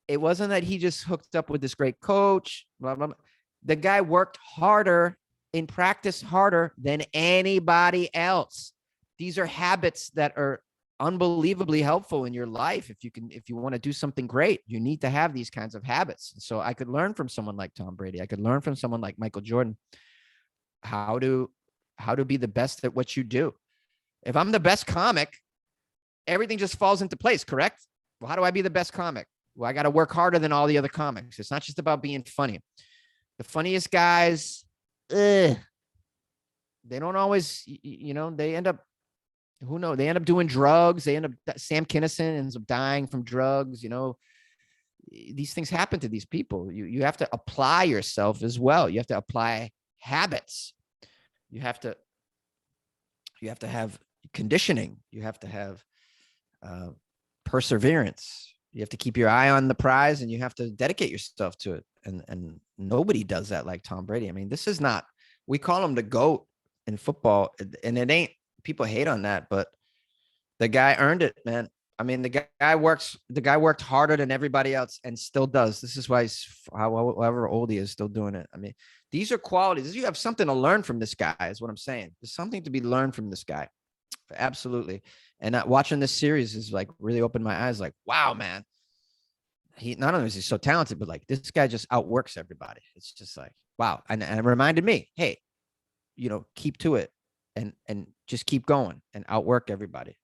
S2: It wasn't that he just hooked up with this great coach. Blah, blah, blah. The guy worked harder in practice, harder than anybody else. These are habits that are unbelievably helpful in your life. If you want to do something great, you need to have these kinds of habits. So I could learn from someone like Tom Brady. I could learn from someone like Michael Jordan how to be the best at what you do. If I'm the best comic, everything just falls into place, correct? Well, how do I be the best comic? Well, I got to work harder than all the other comics. It's not just about being funny. The funniest guys, they don't always, they end up, who knows? They end up doing drugs. Sam Kinison ends up dying from drugs. These things happen to these people. You have to apply yourself as well. You have to apply habits. You have to have conditioning. You have to have perseverance. You have to keep your eye on the prize and you have to dedicate yourself to it. And nobody does that like Tom Brady. I mean, this is not, we call him the GOAT in football, and it ain't, people hate on that, but the guy earned it, man. I mean, the guy worked harder than everybody else and still does. This is why he's, however old he is, still doing it. I mean, these are qualities. You have something to learn from this guy, is what I'm saying. There's something to be learned from this guy. Absolutely. And watching this series is like really opened my eyes. Like, wow, man. He not only is he so talented, but like this guy just outworks everybody. It's just like, wow. And it reminded me, hey, keep to it and just keep going and outwork everybody.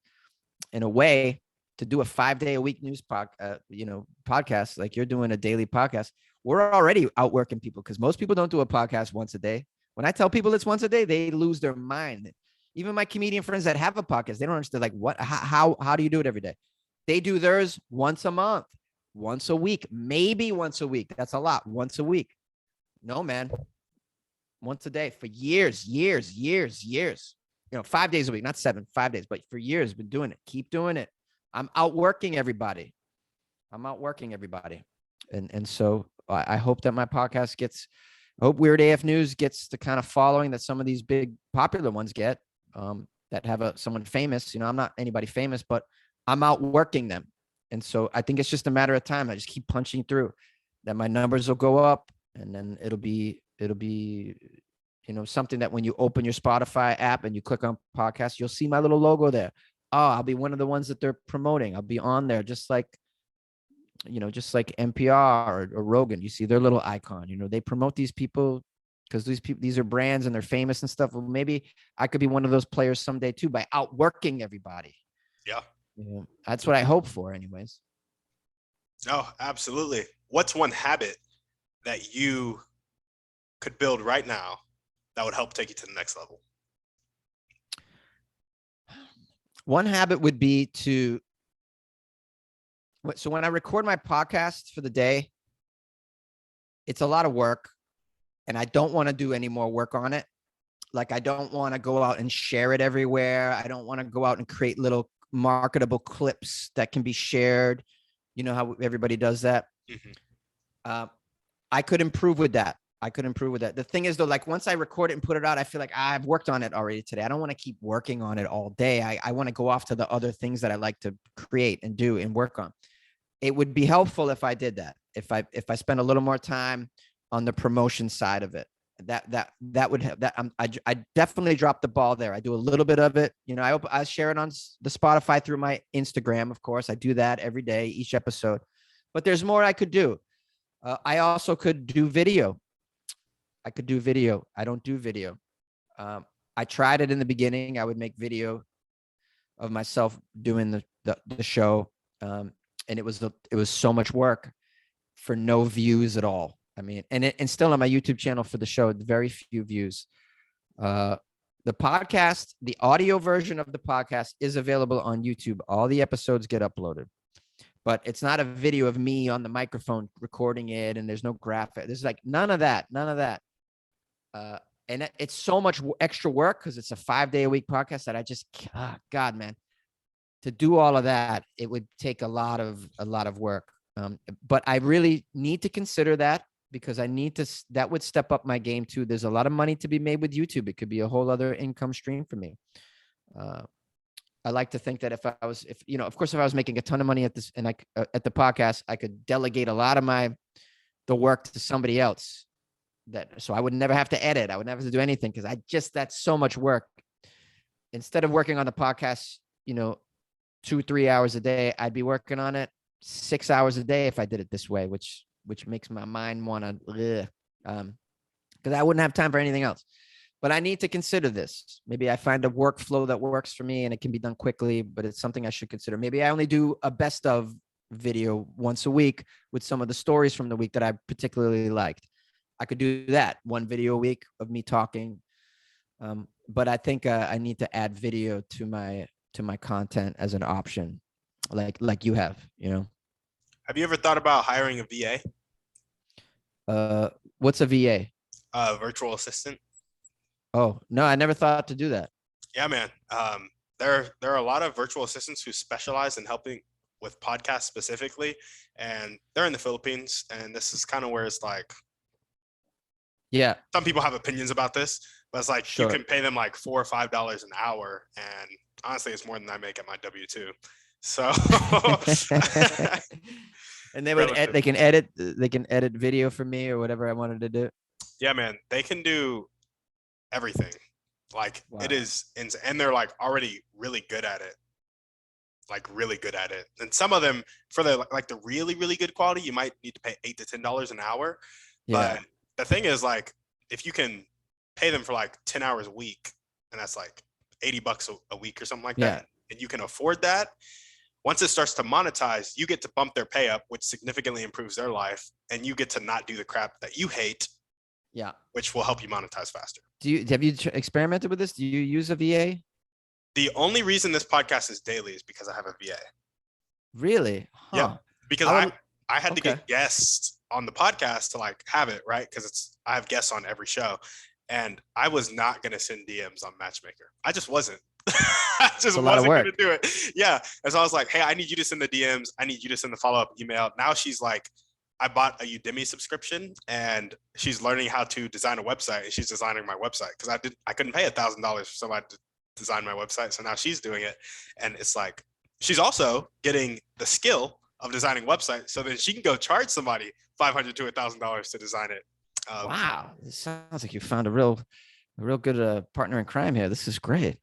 S2: In a way, to do a 5-day-a-week news podcast, like you're doing a daily podcast, we're already outworking people because most people don't do a podcast once a day. When I tell people it's once a day, they lose their mind. Even my comedian friends that have a podcast, they don't understand like what, how do you do it every day? They do theirs once a month, once a week, maybe once a week. That's a lot. Once a week. No, man. Once a day for years. 5 days a week, not 7, 5 days, but for years, been doing it. Keep doing it. I'm outworking everybody. And so I hope that my podcast I hope Weird AF News gets the kind of following that some of these big popular ones get, that have someone famous. I'm not anybody famous, but I'm outworking them. And so I think it's just a matter of time. I just keep punching through, that my numbers will go up, and then it'll be something that when you open your Spotify app and you click on podcast, you'll see my little logo there. Oh, I'll be one of the ones that they're promoting. I'll be on there just like NPR or Rogan. You see their little icon. They promote these people because these are brands and they're famous and stuff. Well, maybe I could be one of those players someday too by outworking everybody.
S1: Yeah.
S2: That's what I hope for anyways.
S1: Oh, absolutely. What's one habit that you could build right now that would help take you to the next level?
S2: One habit would be so when I record my podcast for the day, it's a lot of work and I don't want to do any more work on it. Like, I don't want to go out and share it everywhere. I don't want to go out and create little marketable clips that can be shared. You know how everybody does that. Mm-hmm. I could improve with that. The thing is though, like once I record it and put it out, I feel like I've worked on it already today. I don't want to keep working on it all day. I want to go off to the other things that I like to create and do and work on. It would be helpful if I did that. if I spend a little more time on the promotion side of it, that would have that. I definitely dropped the ball there. I do a little bit of it. You know, I share it on the Spotify through my Instagram. Of course, I do that every day, each episode. But there's more I could do. I also could do video. I could do video. I don't do video. I tried it in the beginning. I would make video of myself doing the show, and it was so much work for no views at all. I mean, and still on my YouTube channel for the show, very few views. The podcast, the audio version of the podcast is available on YouTube. All the episodes get uploaded, but it's not a video of me on the microphone recording it, and there's no graphic. There's like none of that. And it's so much extra work because it's a 5-day-a-week podcast that I just, God, man, to do all of that, it would take a lot of work. But I really need to consider that because that would step up my game too. There's a lot of money to be made with YouTube. It could be a whole other income stream for me. I like to think that if I was making a ton of money at this and at the podcast, I could delegate a lot of the work to somebody else. So I would never have to edit. I would never have to do anything because that's so much work. Instead of working on the podcast, 2-3 hours a day, I'd be working on it 6 hours a day if I did it this way, which makes my mind want to, because I wouldn't have time for anything else. But I need to consider this. Maybe I find a workflow that works for me and it can be done quickly, but it's something I should consider. Maybe I only do a best of video once a week with some of the stories from the week that I particularly liked. I could do that, one video a week of me talking. But I think I need to add video to my content as an option, like you have,
S1: Have you ever thought about hiring a
S2: VA? What's a VA?
S1: Virtual assistant.
S2: Oh, no, I never thought to do that.
S1: Yeah, man. There are a lot of virtual assistants who specialize in helping with podcasts specifically, and they're in the Philippines. And this is kind of where it's like,
S2: yeah,
S1: some people have opinions about this, but it's like
S2: sure.
S1: You can pay them like $4 or $5 an hour, and honestly, it's more than I make at my W-2. So,
S2: and they can edit video for me or whatever I wanted to do.
S1: Yeah, man, they can do everything. Like, wow. It is insane, and they're like already really good at it. And some of them, for the really, really good quality, you might need to pay $8 to $10 an hour.
S2: Yeah.
S1: But the thing is, like, if you can pay them for like 10 hours a week, and that's like $80 a week or something like that, and you can afford that, once it starts to monetize, you get to bump their pay up, which significantly improves their life, and you get to not do the crap that you hate.
S2: Yeah.
S1: Which will help you monetize faster.
S2: Have you experimented with this? Do you use a VA?
S1: The only reason this podcast is daily is because I have a VA.
S2: Really? Huh.
S1: Yeah. Because I had to get guests on the podcast to like have it, right? Because I have guests on every show, and I was not going to send DMs on Matchmaker. I just wasn't. I just wasn't going to do it. Yeah. And so I was like, hey, I need you to send the DMs. I need you to send the follow-up email. Now she's like, I bought a Udemy subscription, and she's learning how to design a website, and she's designing my website because I couldn't pay $1,000 for somebody to design my website. So now she's doing it, and it's like she's also getting the skill of designing websites, so then she can go charge somebody $500 to $1,000 to design it.
S2: Wow, it sounds like you found a real good partner in crime here. This is great.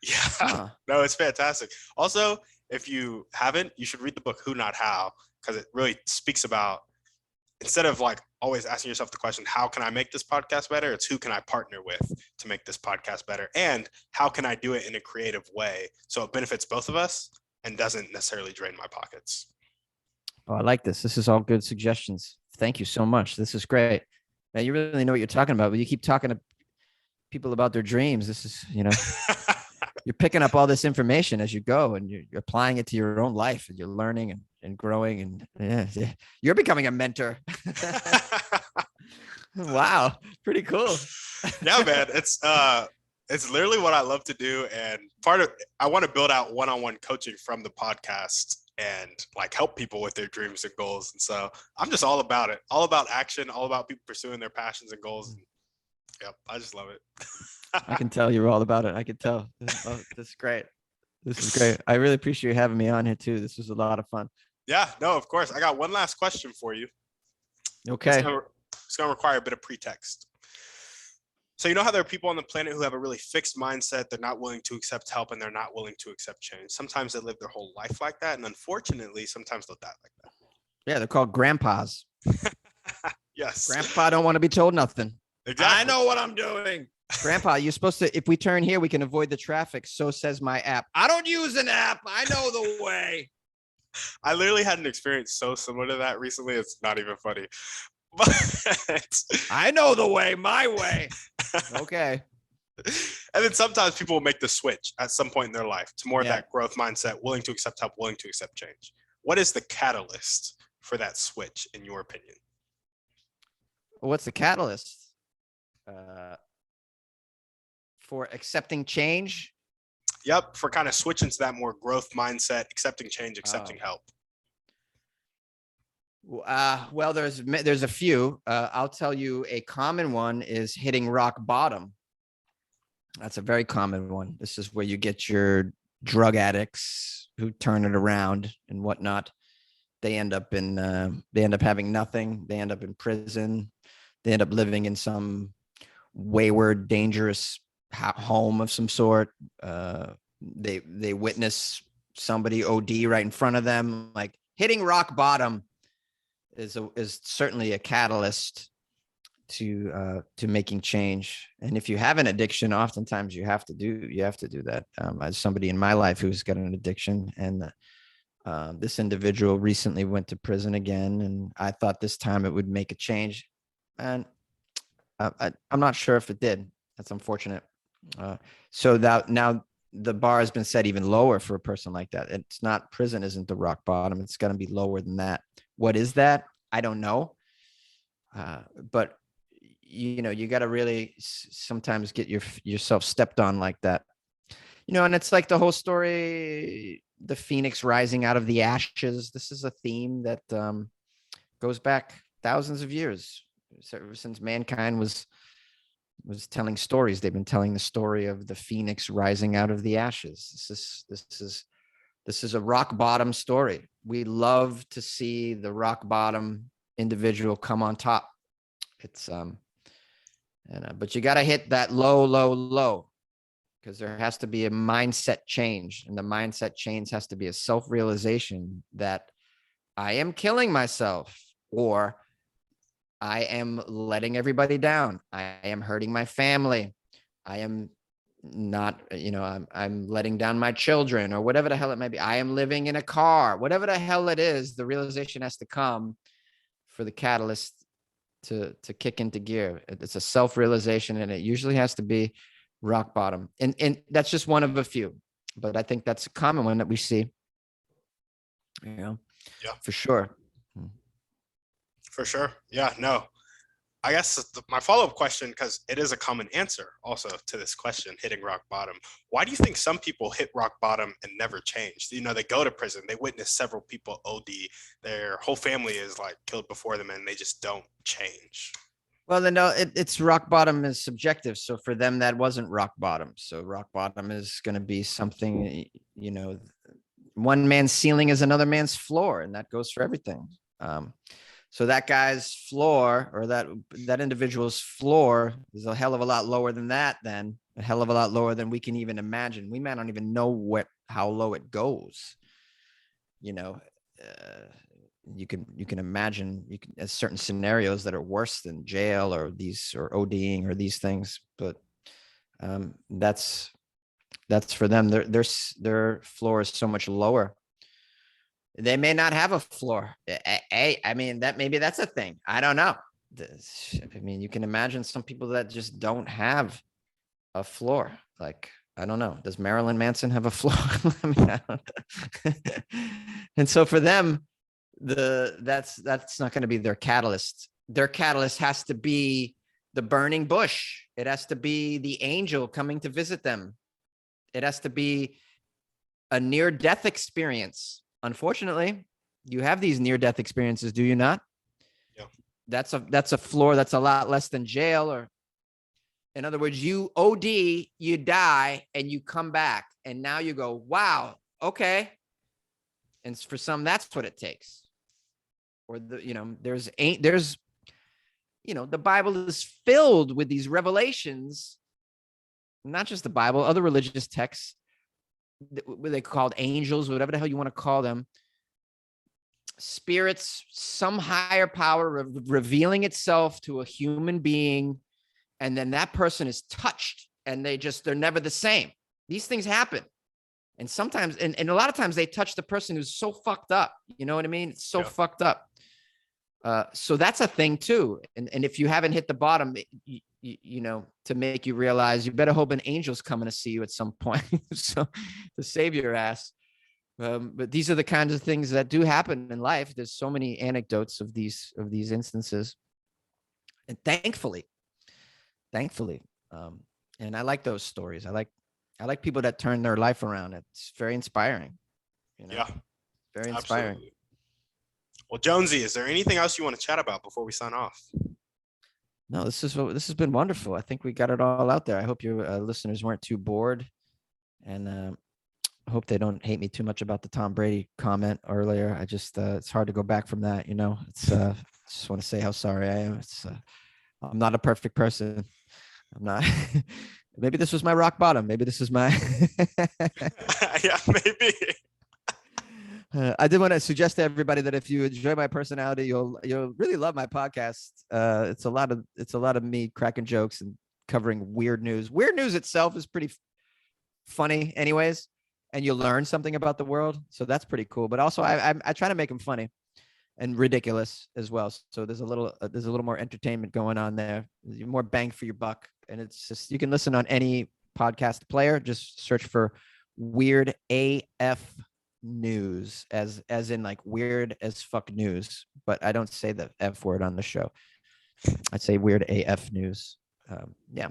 S1: Yeah, no, it's fantastic. Also, if you haven't, you should read the book Who Not How, because it really speaks about, instead of like always asking yourself the question, how can I make this podcast better? It's who can I partner with to make this podcast better? And how can I do it in a creative way so it benefits both of us and doesn't necessarily drain my pockets?
S2: Oh, I like this. This is all good suggestions. Thank you so much. This is great. Man, you really know what you're talking about. But you keep talking to people about their dreams. This is, you're picking up all this information as you go, and you're applying it to your own life, and you're learning and growing, and you're becoming a mentor. Wow, pretty cool.
S1: Yeah, man, it's literally what I love to do, and I want to build out one-on-one coaching from the podcast and like help people with their dreams and goals. And so I'm just all about it, all about action, all about people pursuing their passions and goals. And, yep, I just love it.
S2: I can tell you're all about it. I can tell. This is great. This is great. I really appreciate you having me on here too. This was a lot of fun.
S1: Yeah, no, of course. I got one last question for you.
S2: Okay.
S1: It's gonna require a bit of pretext. So you know how there are people on the planet who have a really fixed mindset, they're not willing to accept help and they're not willing to accept change. Sometimes they live their whole life like that, and unfortunately, sometimes they'll die like
S2: Yeah, they're called grandpas.
S1: that. Yes.
S2: Grandpa don't want to be told nothing.
S1: Exactly.
S2: I know what I'm doing. Grandpa, you're supposed to, if we turn here, we can avoid the traffic. So says my app. I don't use an app. I know the way.
S1: I literally had an experience so similar to that recently. It's not even funny. But
S2: I know the way, my way. Okay.
S1: And then sometimes people will make the switch at some point in their life to more of
S2: Yeah.
S1: that growth mindset, willing to accept help, willing to accept change. What is the catalyst for that switch, in your opinion?
S2: What's the catalyst for accepting change?
S1: Yep, for kind of switching to that more growth mindset, accepting change, accepting help.
S2: Well, there's a few. I'll tell you a common one is hitting rock bottom. That's a very common one. This is where you get your drug addicts who turn it around and whatnot. They end up having nothing. They end up in prison. They end up living in some wayward, dangerous home of some sort. They witness somebody OD right in front of them. Like, hitting rock bottom is certainly a catalyst to making change. And if you have an addiction, oftentimes you have to do that. As somebody in my life who's got an addiction, and this individual recently went to prison again, and I thought this time it would make a change, and I'm not sure if it did. That's unfortunate. So that now the bar has been set even lower for a person like that. It's not, prison isn't the rock bottom. It's going to be lower than that. What is that? I don't know. But you got to really sometimes get yourself stepped on like that. And it's like the whole story, the phoenix rising out of the ashes. This is a theme that goes back thousands of years. Ever since mankind was telling stories, they've been telling the story of the phoenix rising out of the ashes. This is a rock bottom story. We love to see the rock bottom individual come on top. It's but you got to hit that low, because there has to be a mindset change, and the mindset change has to be a self-realization that I am killing myself, or I am letting everybody down. I am hurting my family. I am not, I'm letting down my children, or whatever the hell it may be. I am living in a car, whatever the hell it is. The realization has to come for the catalyst to kick into gear. It's a self-realization, and it usually has to be rock bottom. And that's just one of a few, but I think that's a common one that we see. Yeah, for sure.
S1: For sure. Yeah, no. I guess my follow-up question, because it is a common answer also to this question, hitting rock bottom. Why do you think some people hit rock bottom and never change? They go to prison, they witness several people OD, their whole family is like killed before them, and they just don't change.
S2: Well, then no, it's rock bottom is subjective. So for them, that wasn't rock bottom. So rock bottom is going to be something, one man's ceiling is another man's floor, and that goes for everything. So that guy's floor, or that individual's floor, is a hell of a lot lower than that. Then a hell of a lot lower than we can even imagine. We might not even know how low it goes. You can imagine certain scenarios that are worse than jail or ODing or these things. But that's for them. Their floor is so much lower. They may not have a floor. I mean, maybe that's a thing. I don't know. I mean, you can imagine some people that just don't have a floor. Like, I don't know. Does Marilyn Manson have a floor? I mean, I don't know. And so for them, that's not going to be their catalyst. Their catalyst has to be the burning bush. It has to be the angel coming to visit them. It has to be a near-death experience. Unfortunately, you have these near-death experiences, do you not?
S1: Yeah.
S2: That's a floor that's a lot less than jail. Or, in other words, you OD, you die, and you come back, and now you go, wow, okay. And for some, that's what it takes. Or there's the Bible is filled with these revelations, not just the Bible, other religious texts, what they called angels, whatever the hell you want to call them, spirits, some higher power revealing itself to a human being. And then that person is touched and they're never the same. These things happen. And sometimes, and a lot of times they touch the person who's so fucked up. You know what I mean? It's so fucked up. So that's a thing too. And if you haven't hit the bottom, to make you realize, you better hope an angel's coming to see you at some point so to save your ass. But these are the kinds of things that do happen in life. There's so many anecdotes of these instances. And thankfully, and I like those stories. I like people that turn their life around. It's very inspiring.
S1: Yeah.
S2: Very inspiring.
S1: Absolutely. Well, Jonesy, is there anything else you want to chat about before we sign off?
S2: No, this has been wonderful. I think we got it all out there. I hope your listeners weren't too bored, and I hope they don't hate me too much about the Tom Brady comment earlier. I just it's hard to go back from that. It's just want to say how sorry I am. I'm not a perfect person. I'm not. Maybe this was my rock bottom. Maybe this is my.
S1: Yeah, maybe.
S2: I did want to suggest to everybody that if you enjoy my personality, you'll really love my podcast. It's a lot of me cracking jokes and covering weird news. Weird news itself is pretty funny, anyways, and you learn something about the world, so that's pretty cool. But also, I try to make them funny and ridiculous as well. So there's a little more entertainment going on there, more bang for your buck, and it's just, you can listen on any podcast player. Just search for Weird AF News, as in like weird as fuck news, but I don't say the F word on the show. I say Weird AF News. Yeah,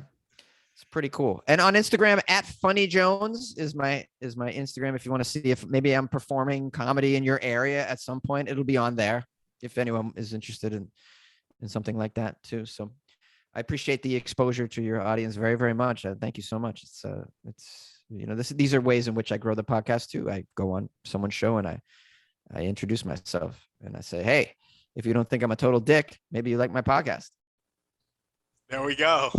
S2: it's pretty cool. And on Instagram, @FunnyJones is my Instagram. If you want to see if maybe I'm performing comedy in your area at some point, it'll be on there if anyone is interested in something like that too. So I appreciate the exposure to your audience very, very much. Thank you so much. It's these are ways in which I grow the podcast too. I go on someone's show and I introduce myself and I say, hey, if you don't think I'm a total dick, maybe you like my podcast.
S1: There we go.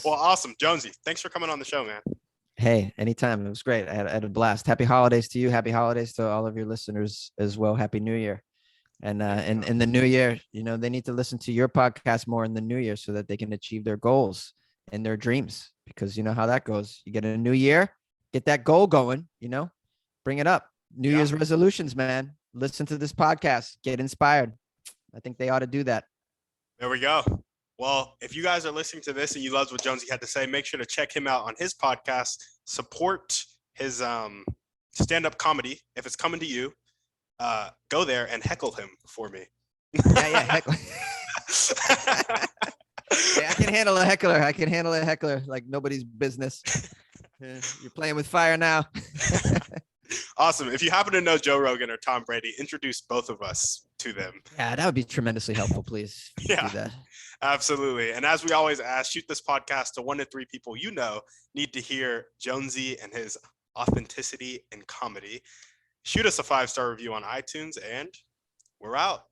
S1: Well, awesome. Jonesy, thanks for coming on the show, man.
S2: Hey, anytime. It was great. I had a blast. Happy holidays to you. Happy holidays to all of your listeners as well. Happy New Year. And in the new year, they need to listen to your podcast more in the new year so that they can achieve their goals and their dreams, because you know how that goes. You get a new year, get that goal going, bring it up. New Year's resolutions, man. Listen to this podcast, get inspired. I think they ought to do that.
S1: There we go. Well, if you guys are listening to this and you loved what Jonesy had to say, make sure to check him out on his podcast. Support his stand-up comedy. If it's coming to you, go there and heckle him for me.
S2: Yeah, heckle. Yeah, I can handle a heckler like nobody's business. You're playing with fire now.
S1: Awesome. If you happen to know Joe Rogan or Tom Brady, introduce both of us to them.
S2: Yeah, that would be tremendously helpful, please.
S1: Yeah,
S2: do that.
S1: Absolutely. And as we always ask, shoot this podcast to 1 to 3 people need to hear Jonesy and his authenticity and comedy. Shoot us a 5-star review on iTunes, and we're out.